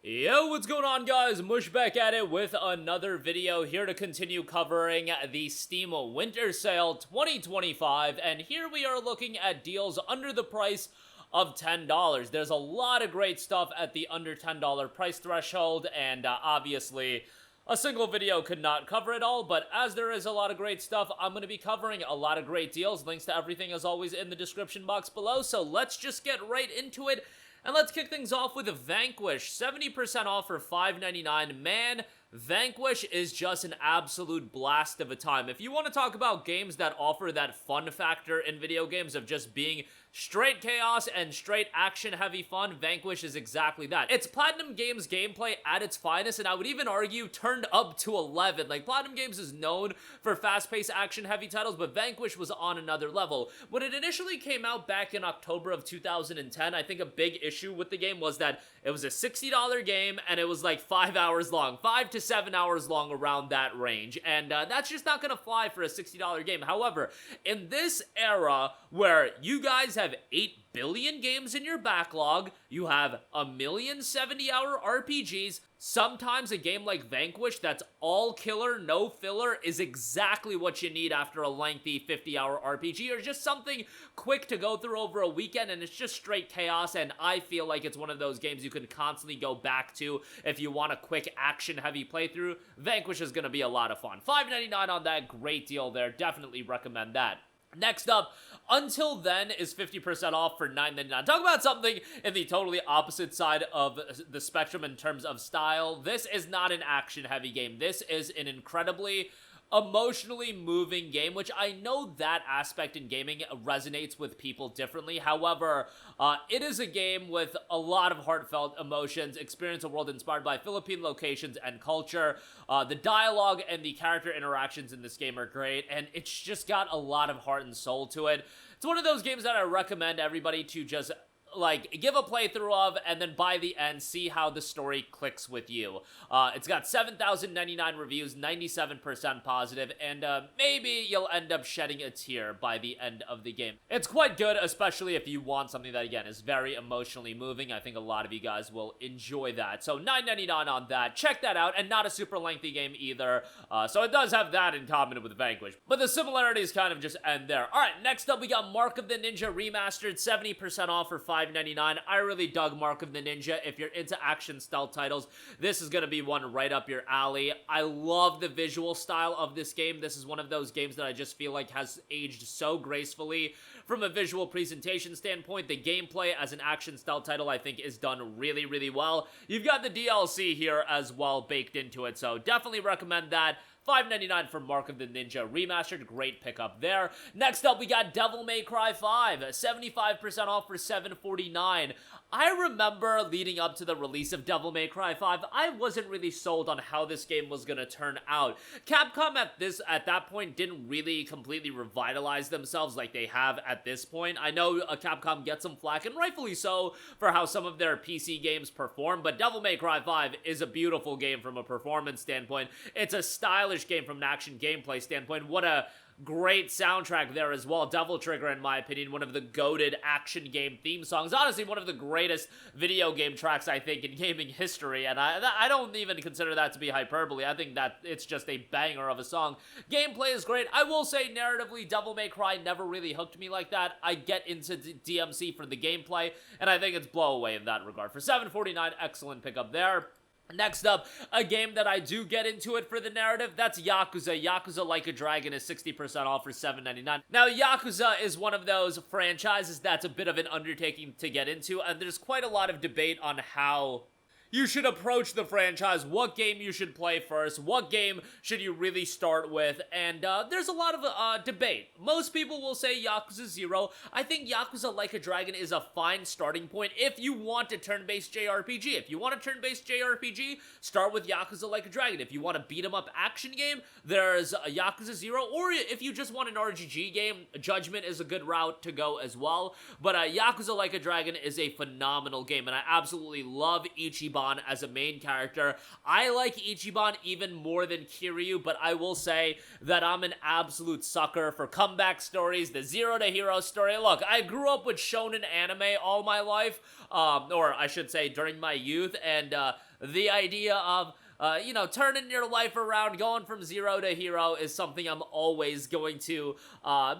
Yo, what's going on, guys? Mush back at it with another video here to continue covering the Steam Winter Sale 2025, and here we are looking at deals under the price of $10. There's a lot of great stuff at the under $10 price threshold, and obviously a single video could not cover it all, but as there is a lot of great stuff, I'm going to be covering a lot of great deals. Links to everything, as always, in the description box below, so let's just get right into it. And let's kick things off with Vanquish, 70% off for $5.99. Man, Vanquish is just an absolute blast of a time. If you want to talk about games that offer that fun factor in video games of just being straight chaos and straight action-heavy fun, Vanquish is exactly that. It's Platinum Games gameplay at its finest, and I would even argue turned up to 11. Like, Platinum Games is known for fast-paced action-heavy titles, but Vanquish was on another level. When it initially came out back in October of 2010, I think a big issue with the game was that it was a $60 game, and it was like 5 hours long. 5 to 7 hours long, around that range, and that's just not gonna fly for a $60 game. However, in this era where you guys have 8 billion games in your backlog, you have 1,000,000 70-hour RPGs, sometimes a game like Vanquish that's all killer, no filler is exactly what you need after a lengthy 50-hour RPG, or just something quick to go through over a weekend, and it's just straight chaos. And I feel like it's one of those games you can constantly go back to if you want a quick action-heavy playthrough. Vanquish is going to be a lot of fun. $5.99 on that, great deal there, definitely recommend that. Next up, Until Then is 50% off for $9.99. Talk about something in the totally opposite side of the spectrum in terms of style. This is not an action-heavy game. This is an incredibly emotionally moving game, which I know that aspect in gaming resonates with people differently. However, it is a game with a lot of heartfelt emotions. Experience a world inspired by Philippine locations and culture. The dialogue and the character interactions in this game are great, and it's just got a lot of heart and soul to it. It's one of those games that I recommend everybody to just give a playthrough of, and then by the end, see how the story clicks with you. It's got 7,099 reviews, 97% positive, and maybe you'll end up shedding a tear by the end of the game. It's quite good, especially if you want something that, again, is very emotionally moving. I think a lot of you guys will enjoy that. So $9.99 on that. Check that out, and not a super lengthy game either. So it does have that in common with Vanquish, but the similarities kind of just end there. All right, next up, we got Mark of the Ninja Remastered, 70% off for $5.99. I really dug Mark of the Ninja. If you're into action stealth titles, this is going to be one right up your alley. I love the visual style of this game. This is one of those games that I just feel like has aged so gracefully from a visual presentation standpoint. The gameplay as an action stealth title, I think, is done really, really well. You've got the DLC here as well baked into it, so definitely recommend that. $5.99 for Mark of the Ninja Remastered. Great pickup there. Next up, we got Devil May Cry 5. 75% off for $7.49. I remember leading up to the release of Devil May Cry 5, I wasn't really sold on how this game was going to turn out. Capcom at that point didn't really completely revitalize themselves like they have at this point. I know Capcom gets some flack, and rightfully so, for how some of their PC games perform, but Devil May Cry 5 is a beautiful game from a performance standpoint. It's a stylish game from an action gameplay standpoint. What a great soundtrack there as well. Devil Trigger, in my opinion, one of the goated action game theme songs. Honestly, one of the greatest video game tracks, I think, in gaming history, and I don't even consider that to be hyperbole. I think that it's just a banger of a song. Gameplay is great. I will say, narratively, Devil May Cry never really hooked me like that. I get into DMC for the gameplay, and I think it's blow away in that regard. For $7.49, excellent pickup there. Next up, a game that I do get into it for the narrative, that's Yakuza. Yakuza Like a Dragon is 60% off for $7.99. Now, Yakuza is one of those franchises that's a bit of an undertaking to get into, and there's quite a lot of debate on how you should approach the franchise, what game you should play first, what game should you really start with, and there's a lot of debate. Most people will say Yakuza 0. I think Yakuza Like a Dragon is a fine starting point if you want a turn-based JRPG. If you want a turn-based JRPG, start with Yakuza Like a Dragon. If you want a beat-em-up action game, there's a Yakuza 0, or if you just want an RPG game, Judgment is a good route to go as well. But Yakuza Like a Dragon is a phenomenal game, and I absolutely love Ichiban Ichiban as a main character. I like Ichiban even more than Kiryu, but I will say that I'm an absolute sucker for comeback stories, the zero to hero story. Look, I grew up with shonen anime all my life, or I should say during my youth, and the idea of you know, turning your life around, going from zero to hero is something I'm always going to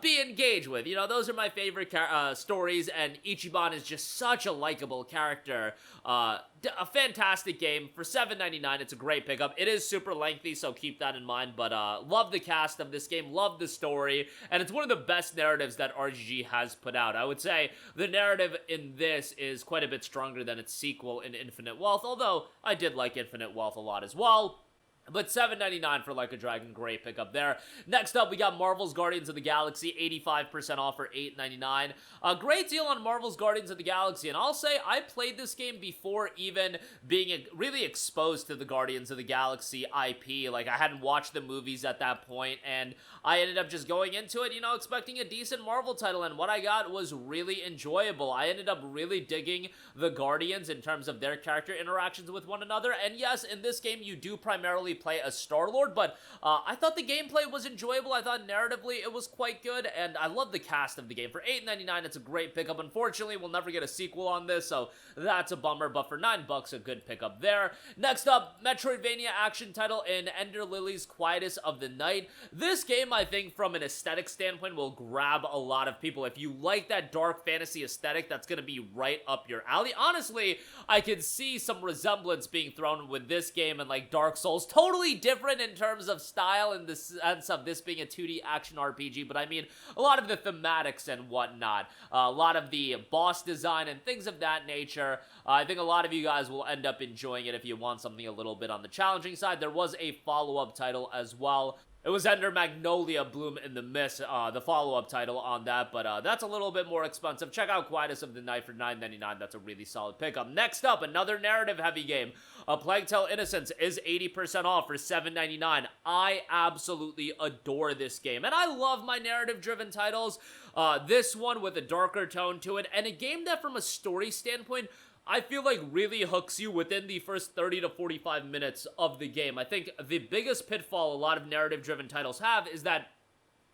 be engaged with. You know, those are my favorite stories, and Ichiban is just such a likable character. A fantastic game. For $7.99, it's a great pickup. It is super lengthy, so keep that in mind, but love the cast of this game, love the story, and it's one of the best narratives that RGG has put out. I would say the narrative in this is quite a bit stronger than its sequel in Infinite Wealth, although I did like Infinite Wealth a lot as well. But $7.99 for Like a Dragon, great pickup there. Next up, we got Marvel's Guardians of the Galaxy, 85% off for $8.99. A great deal on Marvel's Guardians of the Galaxy, and I'll say I played this game before even being really exposed to the Guardians of the Galaxy IP. Like, I hadn't watched the movies at that point, and I ended up just going into it, you know, expecting a decent Marvel title, and what I got was really enjoyable. I ended up really digging the Guardians in terms of their character interactions with one another, and yes, in this game, you do primarily play as Star-Lord, but I thought the gameplay was enjoyable. I thought narratively it was quite good, and I love the cast of the game. For $8.99, it's a great pickup. Unfortunately, we'll never get a sequel on this, so that's a bummer, but for $9, a good pickup there. Next up, Metroidvania action title in Ender Lilies Quietus of the Night. This game, I think, from an aesthetic standpoint, will grab a lot of people. If you like that dark fantasy aesthetic, that's going to be right up your alley. Honestly, I could see some resemblance being thrown with this game and like Dark Souls. Totally different in terms of style in the sense of this being a 2D action RPG, but I mean, a lot of the thematics and whatnot, a lot of the boss design and things of that nature. I think a lot of you guys will end up enjoying it if you want something a little bit on the challenging side. There was a follow-up title as well. It was Ender Magnolia Bloom in the Mist, the follow-up title on that, but that's a little bit more expensive. Check out Quietus of the Night for $9.99. That's a really solid pickup. Next up, another narrative-heavy game. A Plague Tale Innocence is 80% off for $7.99. I absolutely adore this game, and I love my narrative-driven titles. This one with a darker tone to it, and a game that from a story standpoint, I feel like really hooks you within the first 30 to 45 minutes of the game. I think the biggest pitfall a lot of narrative-driven titles have is that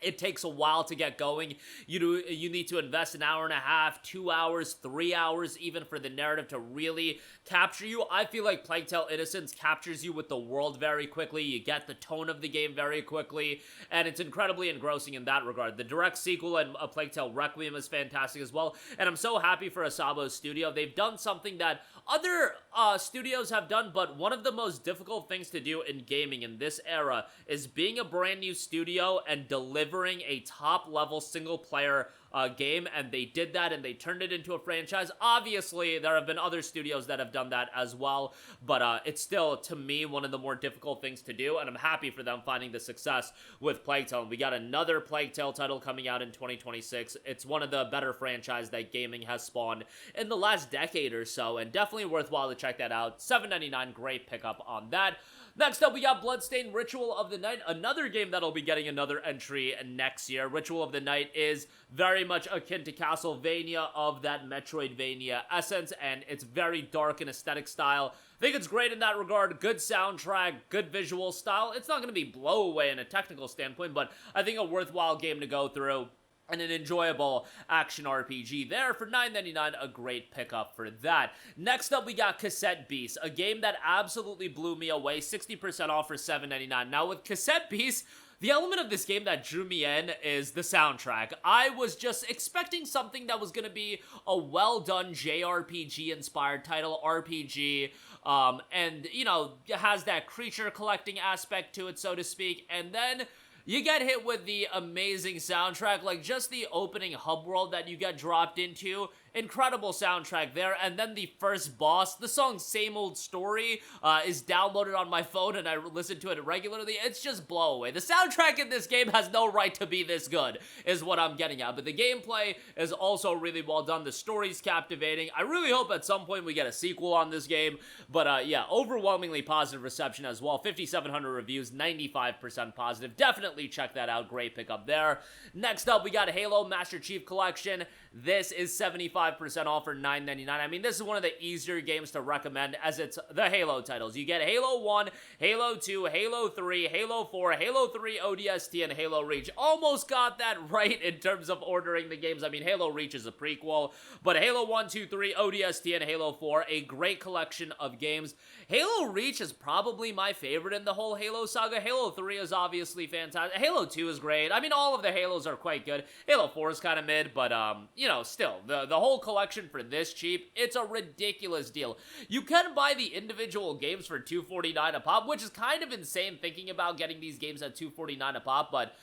it takes a while to get going. You need to invest an hour and a half, 2 hours, 3 hours even for the narrative to really capture you. I feel like Plague Tale Innocence captures you with the world very quickly. You get the tone of the game very quickly, and it's incredibly engrossing in that regard. The direct sequel and A Plague Tale Requiem is fantastic as well, and I'm so happy for Asabo's studio. They've done something that other studios have done, but one of the most difficult things to do in gaming in this era is being a brand new studio and delivering a top-level single-player game, and they did that, and they turned it into a franchise. Obviously, there have been other studios that have done that as well, but it's still, to me, one of the more difficult things to do, and I'm happy for them finding the success with Plague Tale. We got another Plague Tale title coming out in 2026. It's one of the better franchises that gaming has spawned in the last decade or so, and definitely worthwhile to check that out. $7.99, great pickup on that. Next up, we got Bloodstained Ritual of the Night, another game that'll be getting another entry next year. Ritual of the Night is very much akin to Castlevania of that Metroidvania essence, and it's very dark in aesthetic style. I think it's great in that regard. Good soundtrack, good visual style. It's not going to be blow away in a technical standpoint, but I think a worthwhile game to go through. And an enjoyable action RPG there for $9.99, a great pickup for that. Next up, we got Cassette Beasts, a game that absolutely blew me away, 60% off for $7.99. Now, with Cassette Beasts, the element of this game that drew me in is the soundtrack. I was just expecting something that was going to be a well-done JRPG-inspired title, RPG, and, you know, has that creature collecting aspect to it, so to speak, and then you get hit with the amazing soundtrack, like just the opening hub world that you get dropped into. Incredible soundtrack there, and then the first boss, the song Same Old Story, is downloaded on my phone, and I listen to it regularly. It's just blow away. The soundtrack in this game has no right to be this good, is what I'm getting at, but the gameplay is also really well done. The story's captivating. I really hope at some point we get a sequel on this game, but yeah, overwhelmingly positive reception as well. 5,700 reviews, 95% positive. Definitely check that out. Great pickup there. Next up, we got Halo Master Chief Collection. This is 75% 25% off for $9.99. I mean, this is one of the easier games to recommend as it's the Halo titles. You get Halo 1, Halo 2, Halo 3, Halo 4, Halo 3 ODST, and Halo Reach. Almost got that right in terms of ordering the games. I mean, Halo Reach is a prequel, but Halo 1, 2, 3, ODST, and Halo 4, a great collection of games. Halo Reach is probably my favorite in the whole Halo saga. Halo 3 is obviously fantastic. Halo 2 is great. I mean, all of the Halos are quite good. Halo 4 is kind of mid, but, you know, still, the whole collection for this cheap, it's a ridiculous deal. You can buy the individual games for $249 a pop, which is kind of insane thinking about getting these games at $249 a pop, but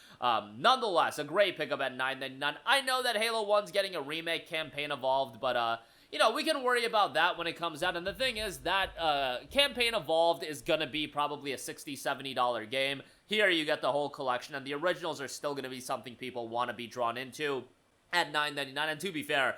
nonetheless, a great pickup at $9.99. I know that Halo 1's getting a remake, Campaign Evolved, but, you know, we can worry about that when it comes out, and the thing is that Campaign Evolved is gonna be probably a $60, $70 game. Here you get the whole collection, and the originals are still gonna be something people want to be drawn into at $9.99, and to be fair,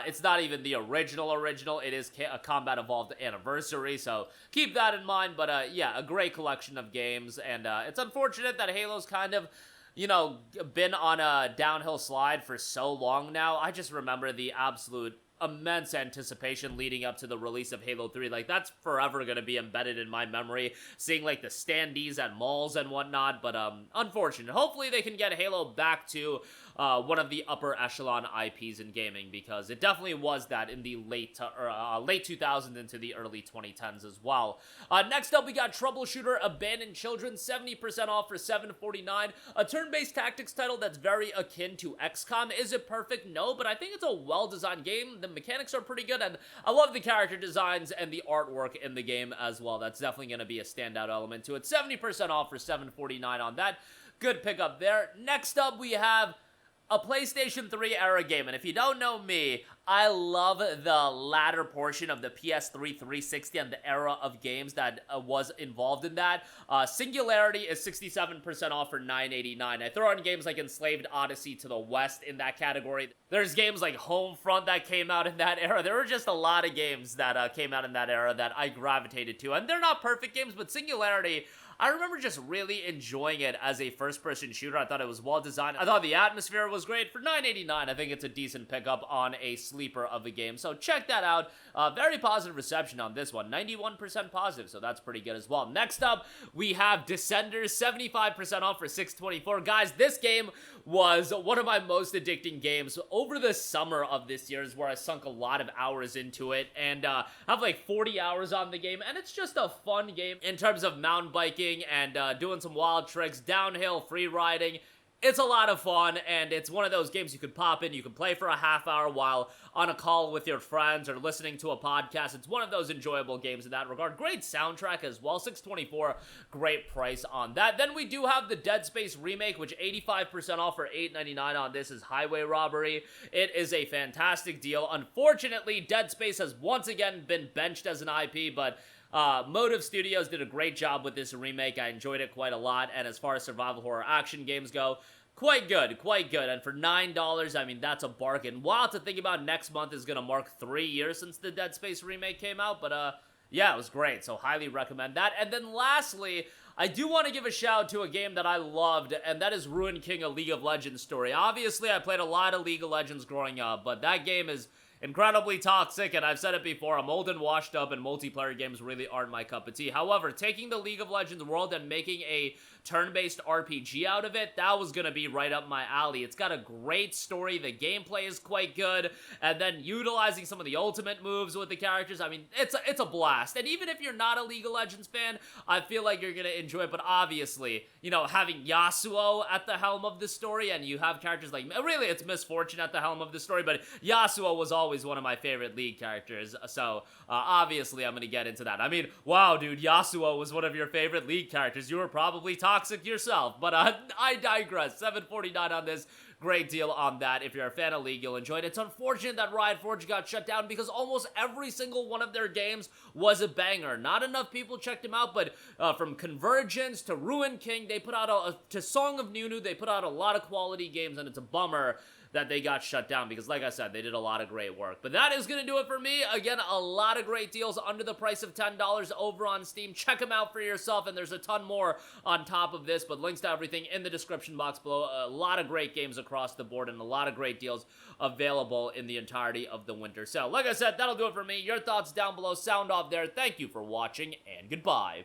it's not even the original, it is a Combat Evolved Anniversary, so keep that in mind, but yeah, a great collection of games, and it's unfortunate that Halo's kind of, you know, been on a downhill slide for so long now. I just remember the absolute immense anticipation leading up to the release of Halo 3. Like, that's forever gonna be embedded in my memory, seeing, like, the standees at malls and whatnot, but, unfortunate. Hopefully they can get Halo back to, one of the upper echelon IPs in gaming, because it definitely was that in the late 2000s into the early 2010s as well. Next up, we got Troubleshooter Abandoned Children, 70% off for $7.49. A turn-based tactics title that's very akin to XCOM. Is it perfect? No, but I think it's a well-designed game. The mechanics are pretty good, and I love the character designs and the artwork in the game as well. That's definitely going to be a standout element to it. 70% off for $7.49 on that. Good pickup there. Next up, we have a PlayStation 3 era game, and if you don't know me, I love the latter portion of the PS3 360 and the era of games that was involved in that. Singularity is 67% off for $9.89. I throw in games like Enslaved Odyssey to the West in that category. There's games like Homefront that came out in that era. There were just a lot of games that came out in that era that I gravitated to, and they're not perfect games, but Singularity, I remember just really enjoying it as a first-person shooter. I thought it was well-designed. I thought the atmosphere was great. For $9.89, I think it's a decent pickup on a sleeper of a game. So check that out. Very positive reception on this one. 91% positive, so that's pretty good as well. Next up, we have Descenders, 75% off for $6.24. Guys, this game was one of my most addicting games over the summer of this year, is where I sunk a lot of hours into it, and have like 40 hours on the game, and it's just a fun game in terms of mountain biking and doing some wild tricks, downhill, free riding. It's a lot of fun, and it's one of those games you could pop in, you can play for a half hour while on a call with your friends or listening to a podcast. It's one of those enjoyable games in that regard. Great soundtrack as well, $6.24, great price on that. Then we do have the Dead Space remake, which 85% off for $8.99 on this is Highway Robbery. It is a fantastic deal. Unfortunately, Dead Space has once again been benched as an IP, but Motive Studios did a great job with this remake. I enjoyed it quite a lot, and as far as survival horror action games go, quite good, and for $9, I mean, that's a bargain. Wild to think about, next month is gonna mark 3 years since the Dead Space remake came out, but yeah, it was great, so highly recommend that. And then lastly, I do want to give a shout out to a game that I loved, and that is Ruined King, a League of Legends story. Obviously, I played a lot of League of Legends growing up, but that game is incredibly toxic, and I've said it before, I'm old and washed up, and multiplayer games really aren't my cup of tea. However, taking the League of Legends world and making a turn-based RPG out of it, that was gonna be right up my alley. It's got a great story, the gameplay is quite good, and then utilizing some of the ultimate moves with the characters, I mean, it's a blast. And even if you're not a League of Legends fan, I feel like you're gonna enjoy it, but obviously, you know, having Yasuo at the helm of the story, and you have characters like, really, it's Misfortune at the helm of the story, but Yasuo was always one of my favorite League characters, so obviously I'm gonna get into that. I mean, wow, dude, Yasuo was one of your favorite League characters. You were probably toxic yourself, but I digress. $7.49 on this. Great deal on that. If you're a fan of League, you'll enjoy it. It's unfortunate that Riot Forge got shut down because almost every single one of their games was a banger. Not enough people checked them out, but from Convergence to Ruined King, they put out to Song of Nunu, they put out a lot of quality games, and it's a bummer that they got shut down, because like I said, they did a lot of great work. But that is gonna do it for me. Again, a lot of great deals under the price of $10 over on Steam. Check them out for yourself, and there's a ton more on top of this, but links to everything in the description box below. A lot of great games across the board, and a lot of great deals available in the entirety of the winter sale. Like I said, that'll do it for me. Your thoughts down below. Sound off there. Thank you for watching, and goodbye.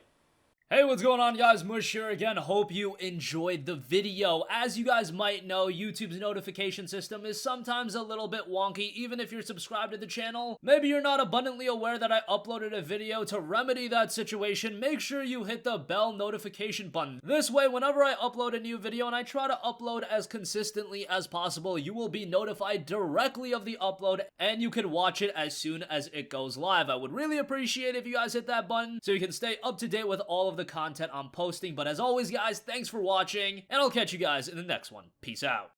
Hey, what's going on, guys? Mush here again. Hope you enjoyed the video. As you guys might know, YouTube's notification system is sometimes a little bit wonky, even if you're subscribed to the channel. Maybe you're not abundantly aware that I uploaded a video. To remedy that situation, make sure you hit the bell notification button. This way, whenever I upload a new video, and I try to upload as consistently as possible, you will be notified directly of the upload, and you can watch it as soon as it goes live. I would really appreciate if you guys hit that button so you can stay up to date with all of the content I'm posting. But as always, guys, thanks for watching, and I'll catch you guys in the next one. Peace out.